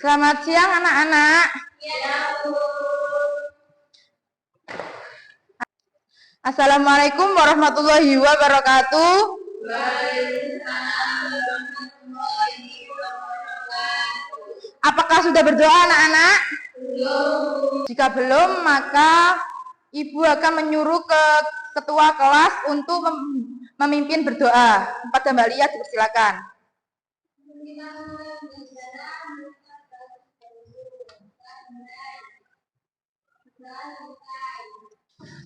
Selamat siang anak-anak. Assalamualaikum warahmatullahi wabarakatuh. Apakah sudah berdoa anak-anak? Belum. Jika belum, maka Ibu akan menyuruh ke ketua kelas untuk memimpin berdoa. Kepada Mbak Lia dipersilakan.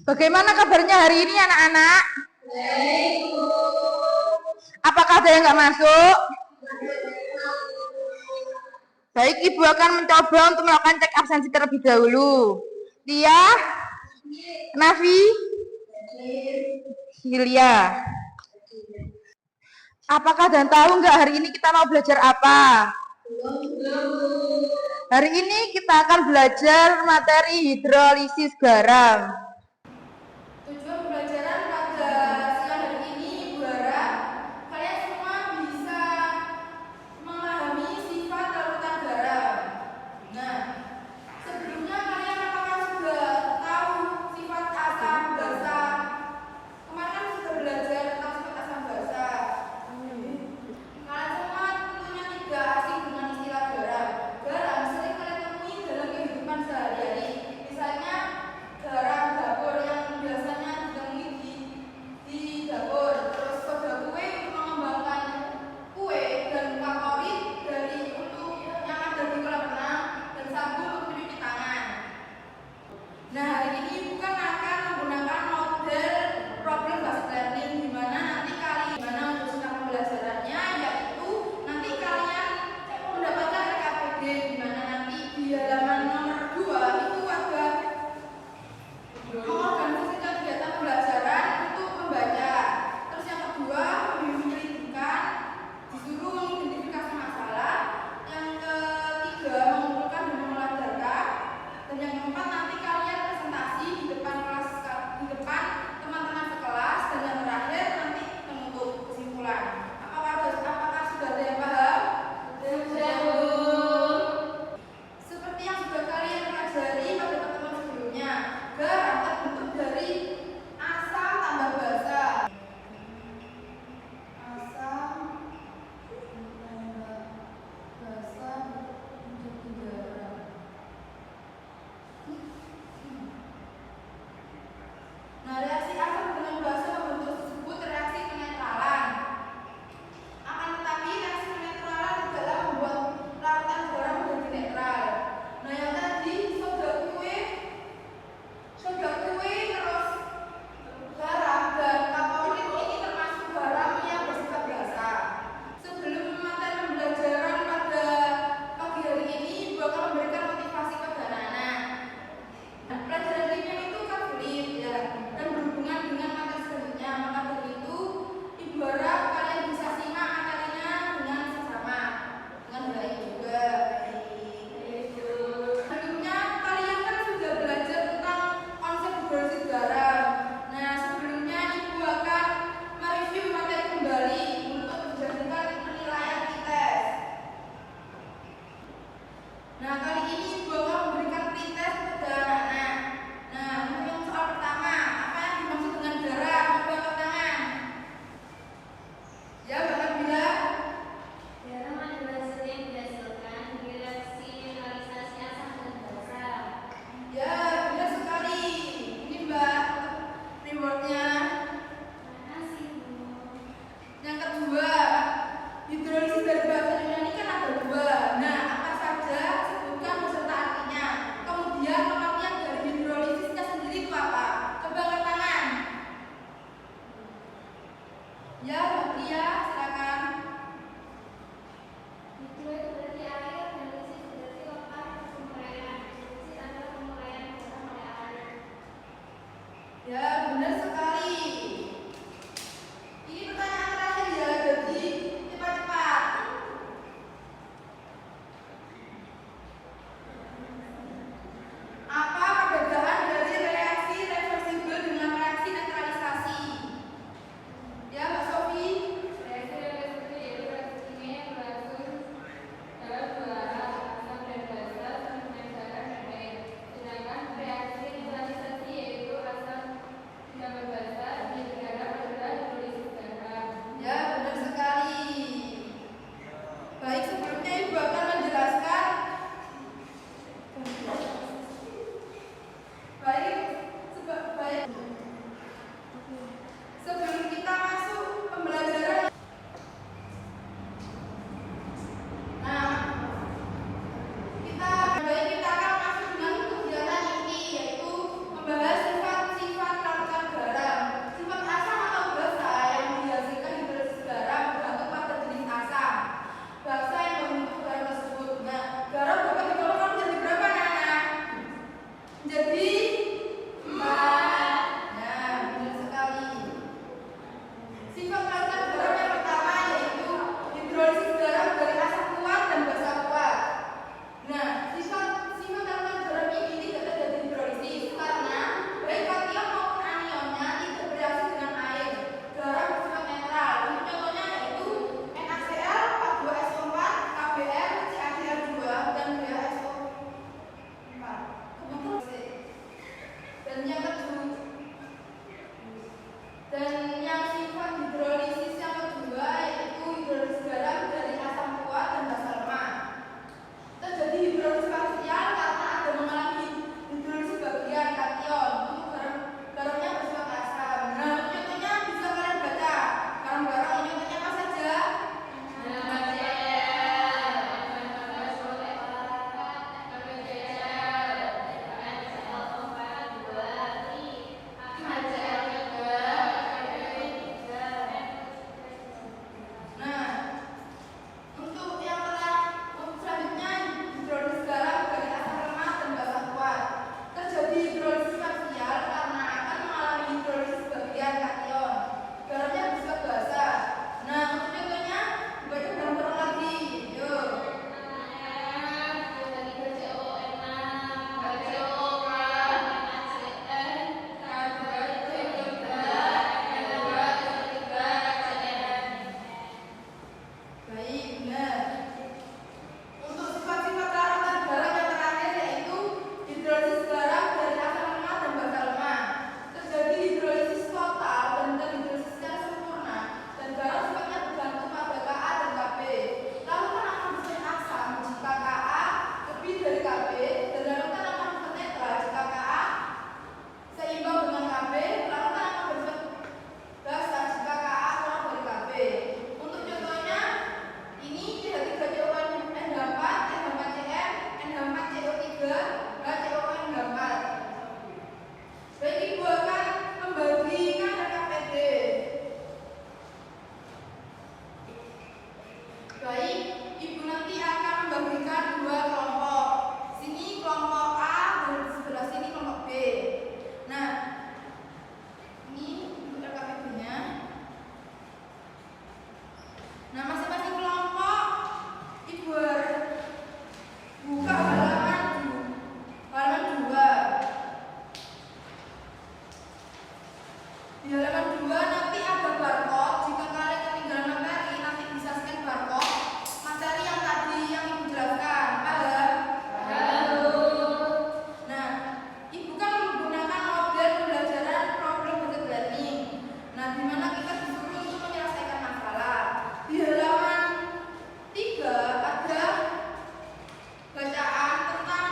Bagaimana kabarnya hari ini anak-anak? Apakah ada yang nggak masuk? Baik, Ibu akan mencoba untuk melakukan cek absensi terlebih dahulu. Lia, Nafi, Hilya. Apakah dan tahu nggak hari ini kita mau belajar apa? Hari ini kita akan belajar materi hidrolisis garam. Tujuan pembelajaran pada siang hari ini, Ibu harap kalian semua bisa memahami sifat larutan garam. Nah, sebelumnya kalian apakah sudah tahu sifat asam basa? Kemarin kan sudah belajar tentang sifat asam basa. Kalian semua tentunya tidak asing dengan istilah garam. Garam sering kalian temui dalam kehidupan sehari-hari. Misalnya garam dapur yang biasanya ditemui di dapur. Terus soda kue untuk mengembangkan kue, dan kaporit dari untuk yang ada di kolam renang, dan sabun untuk mencuci tangan. Nah, hari ini bukan akan menggunakan model problem based learning, di mana nanti gimana untuk sistem pembelajarannya, yaitu nanti kalian mendapatkan RKPD, di mana nanti di halaman nomor 2 itu ada mengorganisasikan kegiatan pembelajaran untuk membaca. Terus yang kedua, menyelidikkan, disuruh mengidentifikasi masalah. Yang ketiga, mengumpulkan dan mengolah data. Dan yang keempat, nanti kalian presentasi di depan kelas, di depan teman-teman sekelas. Dan yang terakhir nanti menutup kesimpulan. Apakah sudah ada yang paham? Belum. Seperti yang sudah kalian pelajari pada pertemuan sebelumnya, garam terbentuk dari asam tambah basa. Asam tambah basa menjadi garam. Nah, reaksi asam dengan basa membentuk disebut reaksi penetralan. Akan tetapi reaksi penetralan tidaklah membuat larutan garam menjadi netral. Nah, yang tadi soda kue terus garam dan kaporit ini termasuk garam yang bersifat basa. Sebelum materi pembelajaran pada pagi hari ini, Ibu akan memberikan motivasi pada anak-anak. Nah, pelajaran kimia itu kan sulit ya, dan berhubungan dengan materi selanjutnya. Maka dari itu, Ibu harap kalian bisa simak materinya dengan seksama, dengan baik juga. Sebelumnya kalian kan sudah belajar tentang konsep hidrolisis garam. Nah, sebelumnya Ibu akan mereview materi kembali untuk dijadikan penilaian tes. Nah, kali ini Ibu akan memberikan tes kepada anak-anak. Nah, untuk yang soal pertama, apa yang dimaksud dengan garam? Coba angkat tangan. Ya, Mbak Nabila. Garam adalah zat yang dihasilkan dari reaksi neutralisasi asam dan basa. Ya, benar sekali. Ini Mbak rewardnya. Makasih, Bu. Yang kedua, hidrolisis dari bahasa Yunani ini kan ada dua. Nah, apa saja? Sebutkan beserta artinya. Kemudian pengertian dari hidrolisisnya sendiri itu apa? Coba angkat tangan. Ya, Mbak Lia, silakan. Hidro itu berarti air, dan lisis berarti lepas penguraian. Lisis adalah penguraian garam oleh air. Ya, benar sekali. Ini pertanyaan terakhir ya, jadi cepat-cepat. Apa perbedaan dari reaksi reversibel dengan reaksi neutralisasi? Ya, Mbak Sofi. Reaksi reversibel yaitu reaksi kimia yang berlangsung dalam dua arah, asam dan Dan yang sifat hidrolisis yang kedua yaitu hidrolisis garam dari asam kuat dan basa lemak. Terjadi hidrolisis parsial karena ada mengalami hidrolisis bagian kation untuk garamnya bersifat asam. Nah, contohnya bisa kalian baca. Garam-garam contohnya apa saja? Di halaman 2 nanti ada barcode. Jika kalian ketinggalan materi, nanti bisa scan barcode materi yang tadi yang Ibu jelaskan. Paham? Nah, Ibu kan menggunakan model pembelajaran problem based learning. Nah, di mana kita disuruh untuk menyelesaikan masalah. Di halaman 3 ada bacaan tentang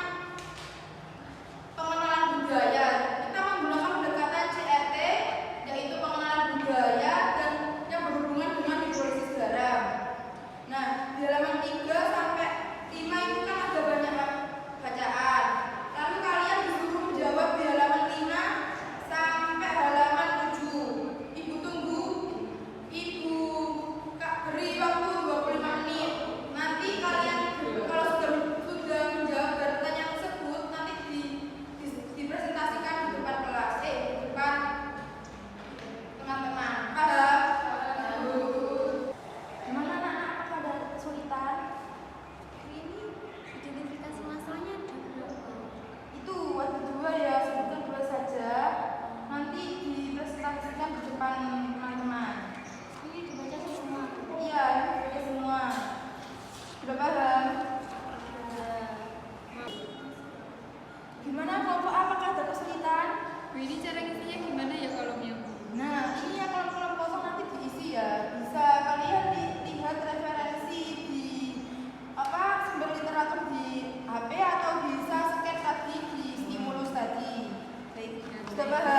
pengenalan budaya. Kita menggunakan pendekatan CRT, yaitu pengenalan budaya dan yang berhubungan dengan hidrolisis garam. Nah, di halaman 3 sampai 5 itu kan ada banyak bacaan. Lalu kalian disuruh menjawab di halaman 5 sampai halaman 7. Ibu tunggu. Ibu beri waktu 25 menit. Nanti kalian kalau sudah menjawab pertanyaan tersebut nanti dipresentasikan di depan kelas, di depan teman-teman. Paham? Gimana anak-anak, apakah ada kesulitan? Ini identifikasi masalahnya ada berapa? Itu ada 2 ya, sebutkan 2 saja. Nanti dipresentasikan di depan teman-teman. Ini dibaca semua. Iya, ini semua. Sudah paham? Gimana kelompok A, apakah ada kesulitan? Ini cara ngisinya gimana ya kolomnya? Nah, ini yang kolom-kolom kosong nanti diisi ya. Bisa kalian lihat referensi di sumber literatur di HP atau bisa scan tadi di stimulus tadi. Baik, sudah paham?